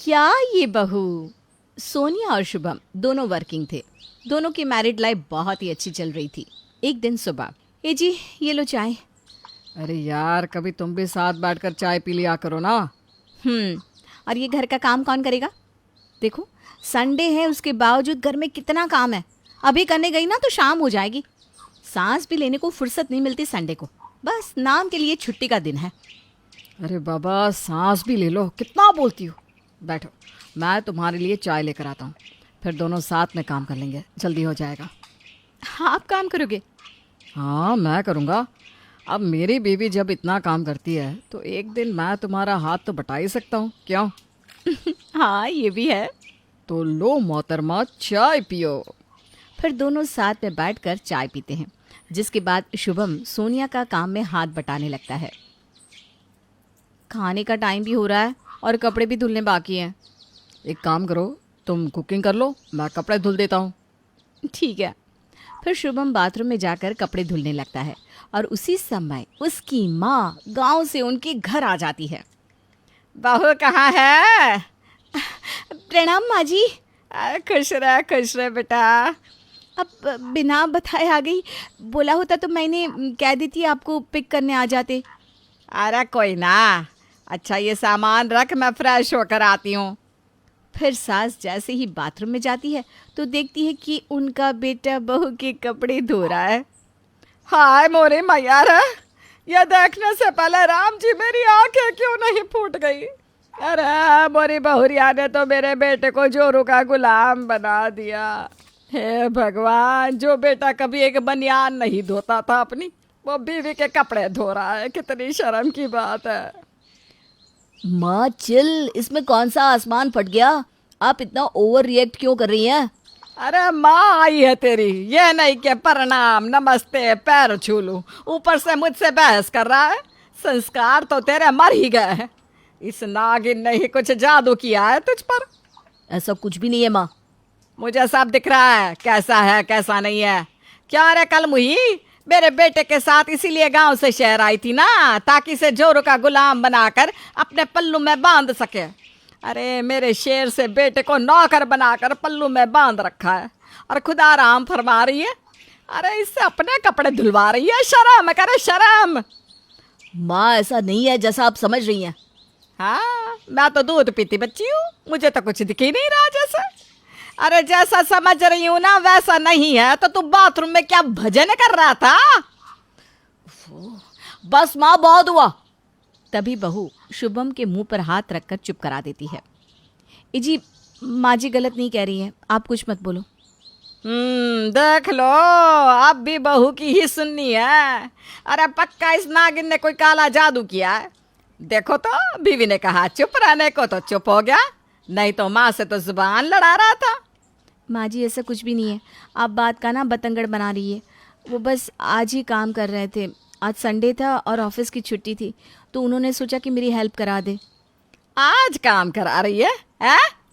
क्या ये बहू। सोनिया और शुभम दोनों वर्किंग थे। दोनों की मैरिड लाइफ बहुत ही अच्छी चल रही थी। एक दिन सुबह, ए जी ये लो चाय। अरे यार, कभी तुम भी साथ बैठकर चाय पी लिया करो ना। और ये घर का काम कौन करेगा? देखो संडे है, उसके बावजूद घर में कितना काम है। अभी करने गई ना तो शाम हो जाएगी। सांस भी लेने को फुर्सत नहीं मिलती संडे को, बस नाम के लिए छुट्टी का दिन है। अरे बाबा, सांस भी ले लो, कितना बोलती हो। बैठो, मैं तुम्हारे लिए चाय लेकर आता हूँ, फिर दोनों साथ में काम कर लेंगे, जल्दी हो जाएगा। आप काम करोगे? हाँ, मैं करूँगा। अब मेरी बीवी जब इतना काम करती है तो एक दिन मैं तुम्हारा हाथ तो बटा ही सकता हूँ, क्यों? हाँ ये भी है। तो लो मोहतरमा, चाय पियो। फिर दोनों साथ में बैठकर चाय पीते हैं, जिसके बाद शुभम सोनिया का काम में हाथ बटाने लगता है। खाने का टाइम भी हो रहा है और कपड़े भी धुलने बाकी हैं। एक काम करो, तुम कुकिंग कर लो, मैं कपड़े धुल देता हूँ। ठीक है। फिर शुभम बाथरूम में जाकर कपड़े धुलने लगता है और उसी समय उसकी माँ गांव से उनके घर आ जाती है। बहू कहाँ है? प्रणाम माँ जी। खुश रह बेटा। अब बिना बताए आ गई, बोला होता तो मैंने कह दी थी आपको पिक करने आ जाते। अरे कोई ना, अच्छा ये सामान रख, मैं फ्रेश होकर आती हूँ। फिर सास जैसे ही बाथरूम में जाती है तो देखती है कि उनका बेटा बहू के कपड़े धो रहा है। हाय मोरे मैया रे, यह देखने से पहले राम जी मेरी आंखें क्यों नहीं फूट गई। अरे मोरी बहुरिया ने तो मेरे बेटे को जोरू का गुलाम बना दिया। हे भगवान, जो बेटा कभी एक बनियान नहीं धोता था अपनी, वो बीवी के कपड़े धो रहा है। कितनी शर्म की बात है। माँ चिल, इसमें कौन सा आसमान फट गया? आप इतना ओवर रिएक्ट क्यों कर रही हैं? अरे माँ आई है तेरी, ये नहीं के प्रणाम नमस्ते पैर छू लूं, ऊपर से मुझसे बहस कर रहा है। संस्कार तो तेरे मर ही गए हैं। इस नागिन ने ही कुछ जादू किया है तुझ पर। ऐसा कुछ भी नहीं है माँ। मुझे सब दिख रहा है कैसा नहीं है। क्या रे कल मुही मेरे बेटे के साथ इसीलिए गांव से शहर आई थी ना, ताकि इसे जोरू का गुलाम बनाकर अपने पल्लू में बांध सके। अरे मेरे शेर से बेटे को नौकर बनाकर पल्लू में बांध रखा है और खुदा आराम फरमा रही है। अरे इससे अपने कपड़े धुलवा रही है। शर्म करे शर्म। माँ ऐसा नहीं है जैसा आप समझ रही हैं। हाँ, मैं तो दूध पीती बच्ची हूँ, मुझे तो कुछ दिख ही नहीं रहा जैसा। अरे जैसा समझ रही हूँ ना वैसा नहीं है। तो तू बाथरूम में क्या भजन कर रहा था? बस माँ, बहुत हुआ। तभी बहू शुभम के मुंह पर हाथ रखकर चुप करा देती है। जी माँ जी गलत नहीं कह रही है, आप कुछ मत बोलो। देख लो, अब भी बहू की ही सुननी है। अरे पक्का इस नागिन ने कोई काला जादू किया है। देखो तो बीवी ने कहा चुप रहने को तो चुप हो गया, नहीं तो माँ से तो जुबान लड़ा रहा था। माँ जी ऐसा कुछ भी नहीं है, आप बात का ना बतंगड़ बना रही है। वो बस आज ही काम कर रहे थे, आज संडे था और ऑफिस की छुट्टी थी, तो उन्होंने सोचा कि मेरी हेल्प करा दे। आज काम करा रही है?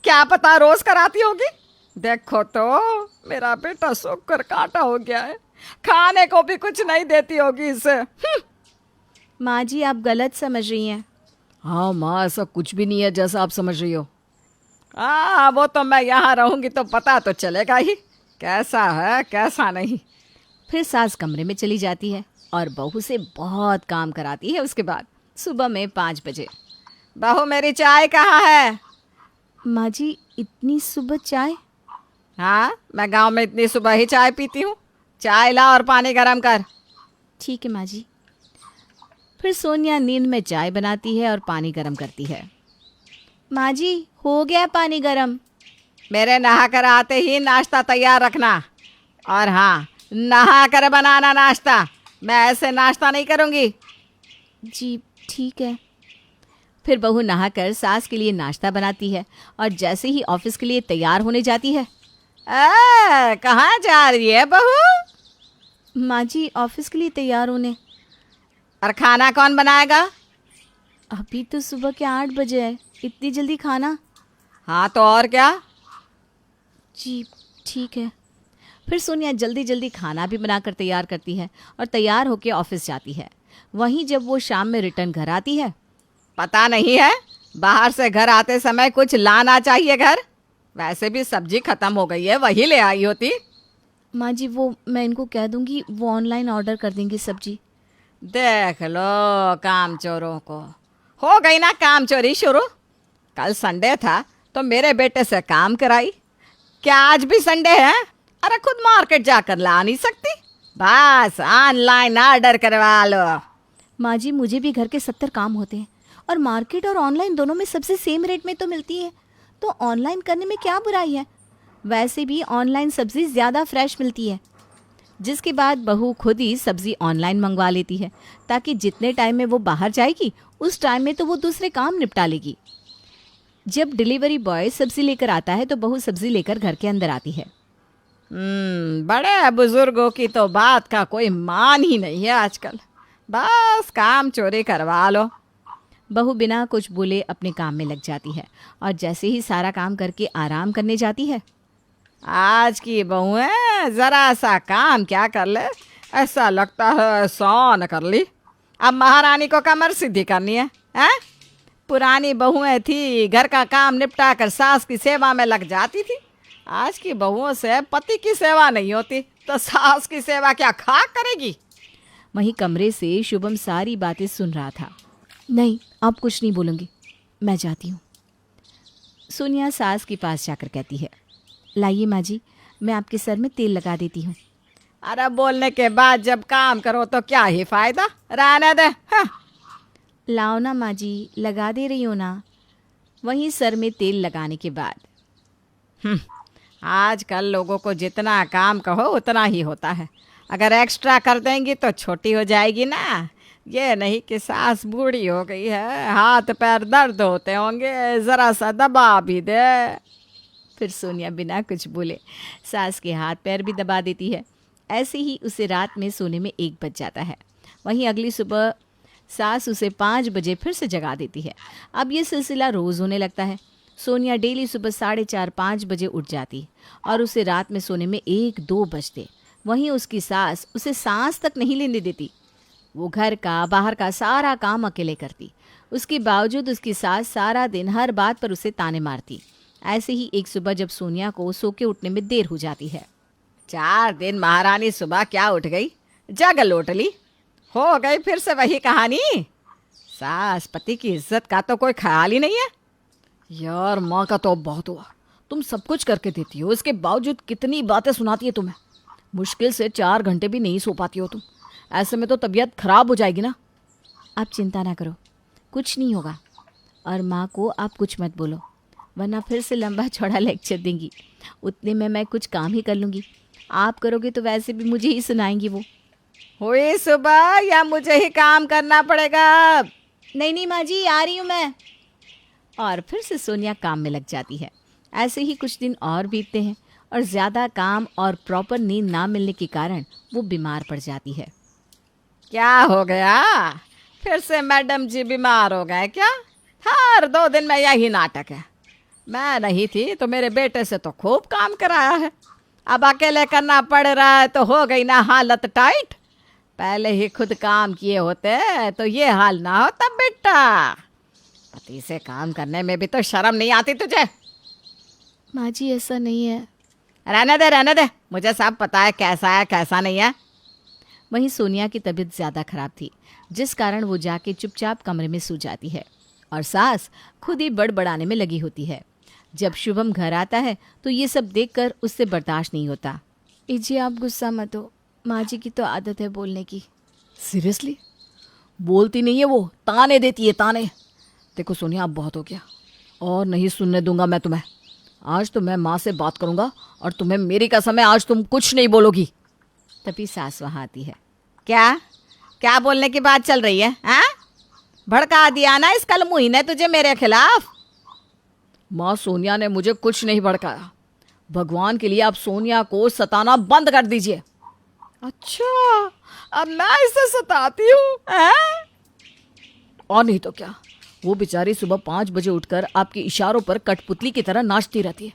क्या पता रोज कराती होगी। देखो तो मेरा बेटा सूख कर कांटा हो गया है, खाने को भी कुछ नहीं देती होगी इसे। माँ जी आप गलत समझ रही हैं। हाँ माँ, ऐसा कुछ भी नहीं है जैसा आप समझ रही हो। हाँ वो तो मैं यहाँ रहूंगी तो पता तो चलेगा ही कैसा है कैसा नहीं। फिर सास कमरे में चली जाती है और बहू से बहुत काम कराती है। उसके बाद सुबह में 5 बजे, बहू मेरी चाय कहाँ है? माँ जी इतनी सुबह चाय? हाँ, मैं गांव में इतनी सुबह ही चाय पीती हूँ। चाय ला और पानी गरम कर। ठीक है माँ जी। फिर सोनिया नींद में चाय बनाती है और पानी गरम करती है। माँ जी हो गया पानी गरम। मेरे नहा कर आते ही नाश्ता तैयार रखना। और हाँ, नहा कर बनाना नाश्ता, मैं ऐसे नाश्ता नहीं करूँगी। जी ठीक है। फिर बहू नहाकर सास के लिए नाश्ता बनाती है और जैसे ही ऑफिस के लिए तैयार होने जाती है। कहाँ जा रही है बहू? माँ जी ऑफिस के लिए तैयार होने। और खाना कौन बनाएगा? अभी तो सुबह के 8 बजे है, इतनी जल्दी खाना? हाँ तो और क्या। जी ठीक है। फिर सोनिया जल्दी जल्दी खाना भी बनाकर तैयार करती है और तैयार होकर ऑफिस जाती है। वहीं जब वो शाम में रिटर्न घर आती है, पता नहीं है बाहर से घर आते समय कुछ लाना चाहिए घर। वैसे भी सब्जी खत्म हो गई है, वही ले आई होती। माँ जी वो मैं इनको कह दूंगी, वो ऑनलाइन ऑर्डर कर देंगी सब्जी। देख लो काम चोरों को, हो गई ना काम चोरी शुरू। कल संडे था तो मेरे बेटे से काम कराई, क्या आज भी संडे है? अरे खुद मार्केट जाकर ला नहीं सकती, बस ऑनलाइन ऑर्डर करवा लो। माँ जी मुझे भी घर के 70 काम होते हैं और मार्केट और ऑनलाइन दोनों में सबसे सेम रेट में तो मिलती है, तो ऑनलाइन करने में क्या बुराई है। वैसे भी ऑनलाइन सब्ज़ी ज़्यादा फ्रेश मिलती है। जिसके बाद बहू खुद ही सब्ज़ी ऑनलाइन मंगवा लेती है ताकि जितने टाइम में वो बाहर जाएगी उस टाइम में तो वो दूसरे काम निपटा लेगी। जब डिलीवरी बॉय सब्ज़ी लेकर आता है तो बहू सब्ज़ी लेकर घर के अंदर आती है। बड़े बुजुर्गों की तो बात का कोई मान ही नहीं है आजकल, बस काम चोरी करवा लो। बहू बिना कुछ बोले अपने काम में लग जाती है और जैसे ही सारा काम करके आराम करने जाती है, आज की बहू है, जरा सा काम क्या कर ले, ऐसा लगता है एहसान कर ली। अब महारानी को कमर सीधी करनी है, हैं? पुरानी बहुएं थी, घर का काम निपटा कर सास की सेवा में लग जाती थी। आज की बहुओं से पति की सेवा नहीं होती तो सास की सेवा क्या खाक करेगी। वहीं कमरे से शुभम सारी बातें सुन रहा था। नहीं आप कुछ नहीं बोलूँगी, मैं जाती हूँ। सोनिया सास के पास जाकर कहती है, लाइए माँ जी मैं आपके सर में तेल लगा देती हूँ। अरे बोलने के बाद जब काम करो तो क्या ही फायदा, रहने दे। हाँ। लाओ ना माँ जी, लगा दे रही हो ना। वहीं सर में तेल लगाने के बाद, आजकल लोगों को जितना काम कहो उतना ही होता है, अगर एक्स्ट्रा कर देंगी तो छोटी हो जाएगी ना। ये नहीं कि सास बूढ़ी हो गई है, हाथ पैर दर्द होते होंगे, ज़रा सा दबा भी दे। फिर सोनिया बिना कुछ बोले सास के हाथ पैर भी दबा देती है। ऐसे ही उसे रात में सोने में 1 बज जाता है। वहीं अगली सुबह सास उसे 5 बजे फिर से जगा देती है। अब ये सिलसिला रोज़ होने लगता है। सोनिया डेली सुबह 4:30-5 बजे उठ जाती और उसे रात में सोने में 1-2 बजते। वहीं उसकी सास उसे सांस तक नहीं लेने देती। वो घर का बाहर का सारा काम अकेले करती। उसके बावजूद उसकी सास सारा दिन हर बात पर उसे ताने मारती। ऐसे ही एक सुबह जब सोनिया को सो के उठने में देर हो जाती है, 4 दिन महारानी सुबह क्या उठ गई, जग लौट ली, हो गई फिर से वही कहानी। सास पति की इज्जत का तो कोई ख्याल ही नहीं है। यार माँ का तो अब बहुत हुआ, तुम सब कुछ करके देती हो, इसके बावजूद कितनी बातें सुनाती है तुम्हें। मुश्किल से 4 घंटे भी नहीं सो पाती हो तुम, ऐसे में तो तबीयत खराब हो जाएगी ना। आप चिंता ना करो, कुछ नहीं होगा। और माँ को आप कुछ मत बोलो वरना फिर से लंबा चौड़ा लेक्चर देंगी। उतने में मैं कुछ काम ही कर लूँगी, आप करोगे तो वैसे भी मुझे ही सुनाएंगी वो। हुई सुबह या मुझे ही काम करना पड़ेगा? नहीं नहीं माँ जी, आ रही हूँ मैं। और फिर से सोनिया काम में लग जाती है। ऐसे ही कुछ दिन और बीतते हैं और ज़्यादा काम और प्रॉपर नींद ना मिलने के कारण वो बीमार पड़ जाती है। क्या हो गया, फिर से मैडम जी बीमार हो गए क्या? हर 2 दिन में यही नाटक है। मैं नहीं थी तो मेरे बेटे से तो खूब काम कराया है, अब अकेले करना पड़ रहा है तो हो गई ना हालत टाइट। पहले ही खुद काम किए होते तो ये हाल ना होता बेटा। पति से काम करने में भी तो शर्म नहीं आती तुझे? माँ जी ऐसा नहीं है। रहने दे, मुझे सब पता है कैसा है कैसा नहीं है। वहीं सोनिया की तबीयत ज़्यादा खराब थी, जिस कारण वो जाके चुपचाप कमरे में सो जाती है और सास खुद ही बड़बड़ाने में लगी होती है। जब शुभम घर आता है तो ये सब देखकर उससे बर्दाश्त नहीं होता। जी आप गुस्सा मत हो, माँ जी की तो आदत है बोलने की। सीरियसली बोलती नहीं है वो, ताने देती है ताने। देखो सोनिया अब बहुत हो गया और नहीं सुनने दूंगा मैं तुम्हें। आज तो मैं माँ से बात करूंगा और तुम्हें मेरी कसम है आज तुम कुछ नहीं बोलोगी। तभी सास वहाँ आती है। क्या क्या बोलने की बात चल रही है? हाँ, भड़का दिया ना इस कल मुही ने तुझे मेरे खिलाफ। माँ सोनिया ने मुझे कुछ नहीं भड़काया, भगवान के लिए आप सोनिया को सताना बंद कर दीजिए। अच्छा, अब मैं इसे सताती हूँ? और नहीं तो क्या, वो बेचारी सुबह 5 बजे उठकर आपके इशारों पर कठपुतली की तरह नाचती रहती है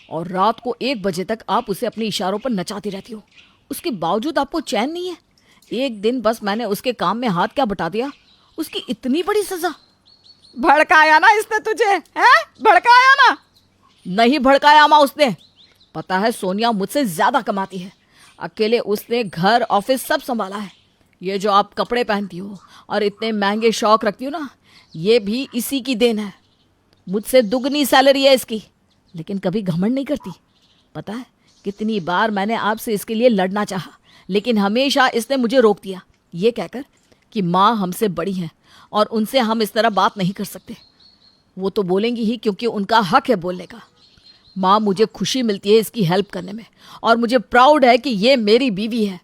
और रात को 1 बजे तक आप उसे अपने इशारों पर नचाती रहती हो। उसके बावजूद आपको चैन नहीं है। एक दिन बस मैंने उसके काम में हाथ क्या बटा दिया, उसकी इतनी बड़ी सजा। भड़काया ना इसने तुझे, हैं? भड़काया ना? नहीं भड़काया अम्मा उसने। पता है सोनिया मुझसे ज्यादा कमाती है। अकेले उसने घर ऑफिस सब संभाला है। ये जो आप कपड़े पहनती हो और इतने महंगे शौक रखती हो ना, ये भी इसी की देन है। मुझसे दुगनी सैलरी है इसकी, लेकिन कभी घमंड नहीं करती। पता है कितनी बार मैंने आपसे इसके लिए लड़ना चाहा, लेकिन हमेशा इसने मुझे रोक दिया, ये कहकर कि माँ हमसे बड़ी हैं और उनसे हम इस तरह बात नहीं कर सकते। वो तो बोलेंगी ही क्योंकि उनका हक है बोलने का। माँ मुझे खुशी मिलती है इसकी हेल्प करने में और मुझे प्राउड है कि ये मेरी बीवी है।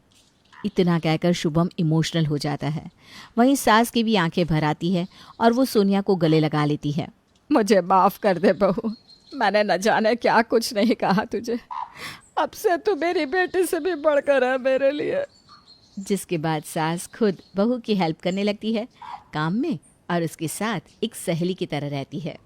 इतना कहकर शुभम इमोशनल हो जाता है। वहीं सास की भी आंखें भर आती है और वो सोनिया को गले लगा लेती है। मुझे माफ कर दे बहू, मैंने न जाने क्या कुछ नहीं कहा तुझे। अब से तू मेरी बेटी से भी बढ़कर है मेरे लिए। जिसके बाद सास खुद बहू की हेल्प करने लगती है काम में और उसके साथ एक सहेली की तरह रहती है।